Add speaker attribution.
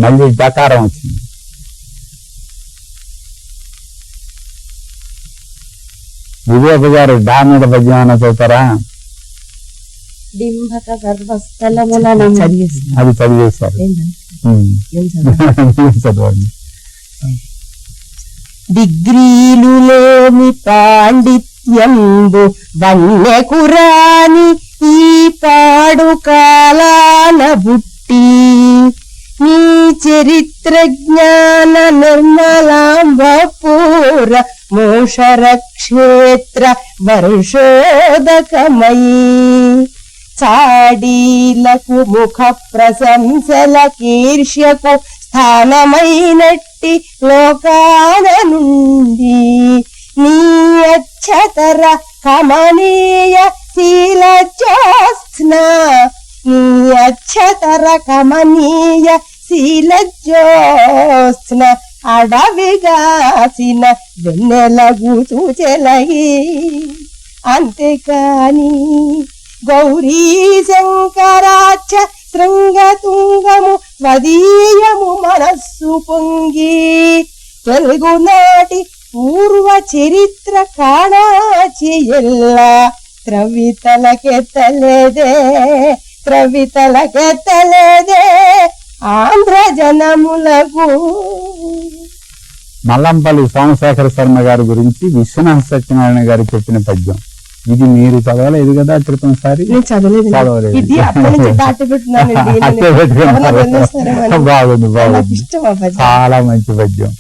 Speaker 1: మళ్ళీ డకారం వచ్చింది. వివేక గారు డా మీద పద్యం అన్న చదువుతారా? అది చదివేశారు. చదవండి.
Speaker 2: డిగ్రీలు లేమి పాండిత్యంబు వన్యకురాని ఈ పాడు కాలాన బుట్టి నీ చరిత్ర జ్ఞాన నిర్మలాంబపూర మోషర క్షేత్ర వర్షోదకమయీ చాడీలకు ముఖ ప్రశంసల కీర్ష్యకు స్థానమైనట్టి లోకాన నుండి నీ అచ్చతర కమనీయ శీల జ్యోత్స్న నీ అచ్చతర కమనీయ శీల జ్యోత్స్న అడవిగాసిన వెన్నెలగు చూచెలగి అంతేకాని గౌరీ శంకరాచ శృంగతుంగము స్వదీయము మనస్సు పొంగి తెలుగునాటి పూర్వ చరిత్ర కాణాచి ఎల్ల త్రవితలకెత్తలేదే ఆంధ్ర జనములకు.
Speaker 1: మల్లంపల్లి సోమశేఖర శర్మ గారి గురించి విశ్వనాథ సత్యనారాయణ గారు చెప్పిన పద్యం ఇది. మీరు చదవలేదు కదా క్రితం సారి? చదవలేదు. బాగుంది, చాలా మంచి పద్యం.